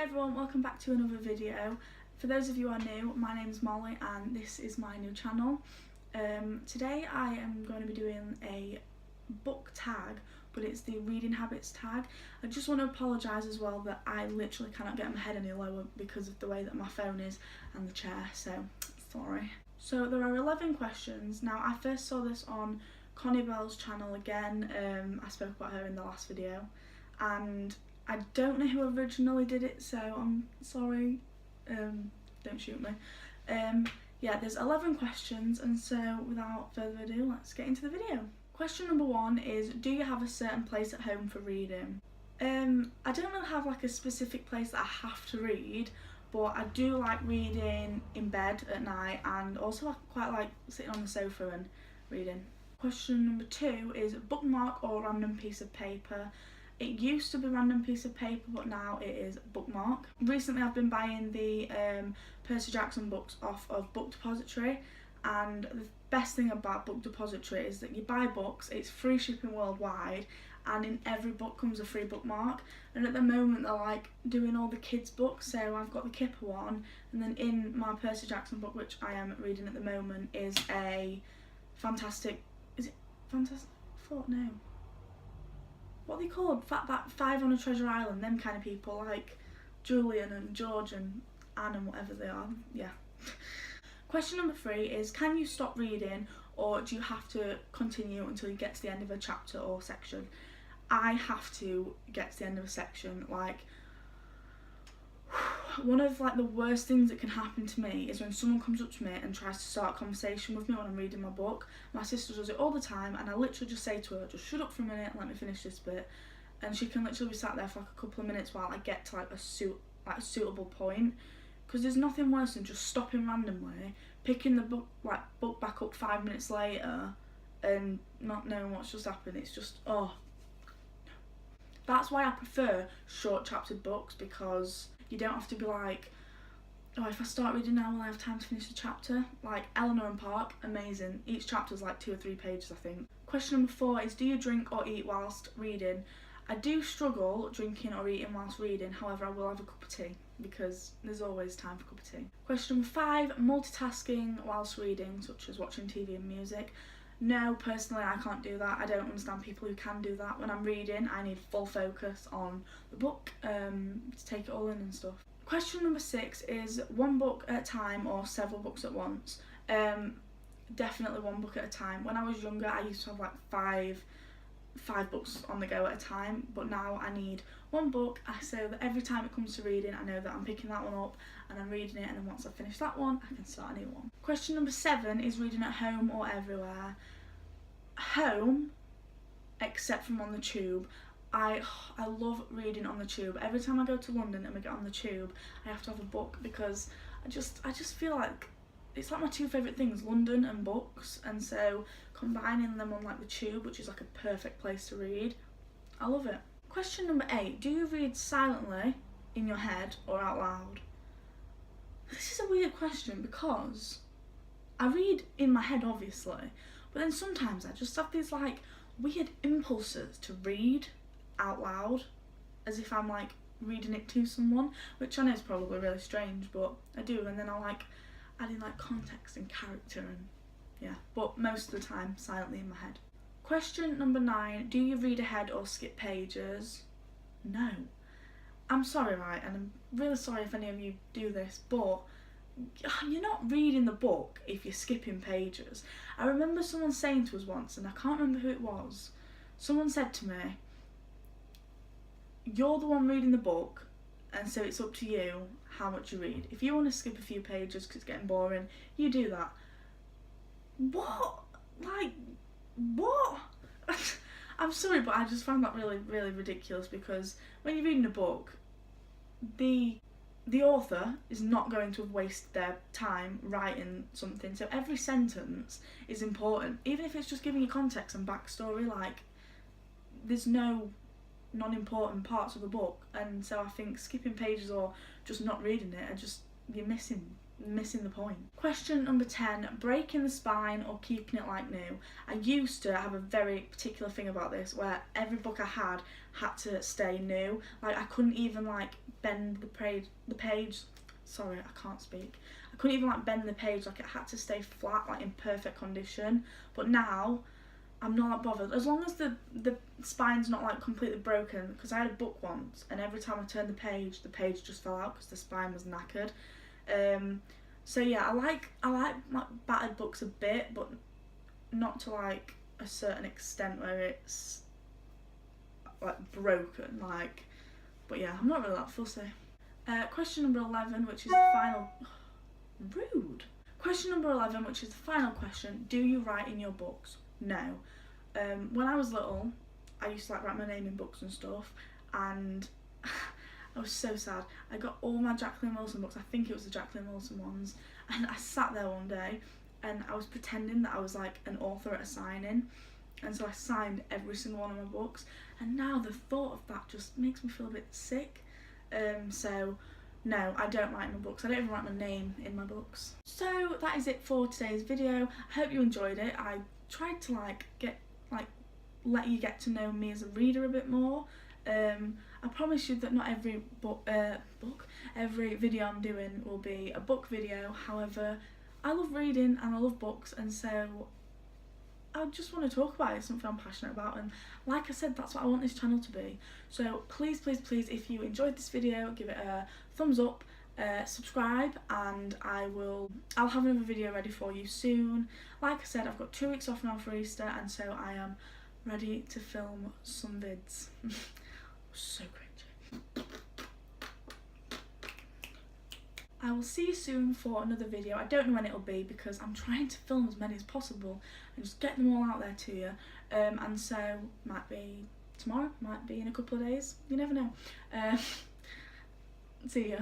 everyone, welcome back to another video. For those of you who are new, my name is Molly and this is my new channel. Today I am going to be doing a book tag, but it's the reading habits tag. I just want to apologise as well that I literally cannot get my head any lower because of the way that my phone is and the chair, so sorry. So there are 11 questions. Now I first saw this on Connie Bell's channel again. I spoke about her in the last video and I don't know who originally did it, so I'm sorry, don't shoot me. Yeah, there's 11 questions, and so without further ado, let's get into the video. Question number 1 is, do you have a certain place at home for reading? I don't really have like a specific place that I have to read, but I do like reading in bed at night, and also I quite like sitting on the sofa and reading. Question number 2 is bookmark or random piece of paper. It used to be random piece of paper, but now it is bookmark. Recently I've been buying the Percy Jackson books off of Book Depository, and the best thing about Book Depository is that you buy books, it's free shipping worldwide, and in every book comes a free bookmark. And at the moment they're like doing all the kids books, so I've got the Kipper one, and then in my Percy Jackson book, which I am reading at the moment, is a Fantastic Four? No. What are they called? That 5 on a Treasure Island, them kind of people, like Julian and George and Anne and whatever they are, yeah. Question number 3 is, can you stop reading or do you have to continue until you get to the end of a chapter or section? I have to get to the end of a section. Like, one of like the worst things that can happen to me is when someone comes up to me and tries to start a conversation with me when I'm reading my book. My sister does it all the time, and I literally just say to her, just shut up for a minute and let me finish this bit, and she can literally be sat there for like a couple of minutes while I get to like a suitable point, because there's nothing worse than just stopping randomly, picking the book back up 5 minutes later and not knowing what's just happened. It's just, oh. That's why I prefer short chaptered books, because you don't have to be like, oh, if I start reading now will I have time to finish the chapter? Like Eleanor and Park, amazing. Each chapter's like 2 or 3 pages, I think. Question number 4 is, do you drink or eat whilst reading? I do struggle drinking or eating whilst reading, however I will have a cup of tea, because there's always time for a cup of tea. Question number 5, multitasking whilst reading, such as watching TV and music. No, personally I can't do that. I don't understand people who can do that. When I'm reading, I need full focus on the book to take it all in and stuff. Question number 6 is, one book at a time or several books at once? Definitely one book at a time. When I was younger, I used to have like five books on the go at a time, but now I need one book, so that every time it comes to reading, I know that I'm picking that one up and I'm reading it, and then once I finish that one, I can start a new one. Question number 7 is, reading at home or everywhere? Home, except from on the tube. I love reading on the tube. Every time I go to London and we get on the tube, I have to have a book, because I just feel like it's like my 2 favourite things, London and books, and so combining them on like the tube, which is like a perfect place to read, I love it. Question number 8, do you read silently, in your head, or out loud? This is a weird question, because I read in my head obviously, but then sometimes I just have these like weird impulses to read out loud, as if I'm like reading it to someone, which I know is probably really strange, but I do, and then I like adding like context and character, and yeah, but most of the time silently in my head. Question number 9, do you read ahead or skip pages? No. I'm sorry, right, and I'm really sorry if any of you do this, but you're not reading the book if you're skipping pages. I remember someone saying to us once, and I can't remember who it was, someone said to me, you're the one reading the book, and so it's up to you how much you read. If you want to skip a few pages because it's getting boring, you do that. What? Like, what? I'm sorry, but I just found that really, really ridiculous, because when you're reading a book, the author is not going to have wasted their time writing something, so every sentence is important, even if it's just giving you context and backstory. Like, there's no non-important parts of the book, and so I think skipping pages or just not reading it you're missing missing the point. Question number 10, breaking the spine or keeping it like new. I used to have a very particular thing about this where every book I had to stay new. Like I couldn't even like bend the page, sorry, I can't speak. I couldn't even like bend the page, like it had to stay flat, like in perfect condition. But now I'm not bothered as long as the spine's not like completely broken, because I had a book once and every time I turned the page just fell out because the spine was knackered. So yeah, I like battered books a bit, but not to like a certain extent where it's like broken, like, but yeah, I'm not really that fussy. Question number 11, which is the final, rude. Question number 11, which is the final question, do you write in your books? No. When I was little, I used to like write my name in books and stuff, and I was so sad. I got all my Jacqueline Wilson books, I think it was the Jacqueline Wilson ones, and I sat there one day and I was pretending that I was like an author at a signing, and so I signed every single one of my books, and now the thought of that just makes me feel a bit sick. So no, I don't write in my books. I don't even write my name in my books. So that is it for today's video. I hope you enjoyed it. I tried to let you get to know me as a reader a bit more. I promise you that not every every video I'm doing will be a book video. However, I love reading and I love books, and so I just want to talk about it. It's something I'm passionate about, and like I said, that's what I want this channel to be. So please, please, please, if you enjoyed this video, give it a thumbs up, subscribe, and I'll have another video ready for you soon. Like I said, I've got 2 weeks off now for Easter, and so I am ready to film some vids. So cringy. I will see you soon for another video. I don't know when it'll be because I'm trying to film as many as possible and just get them all out there to you. And so might be tomorrow, might be in a couple of days. You never know. See ya.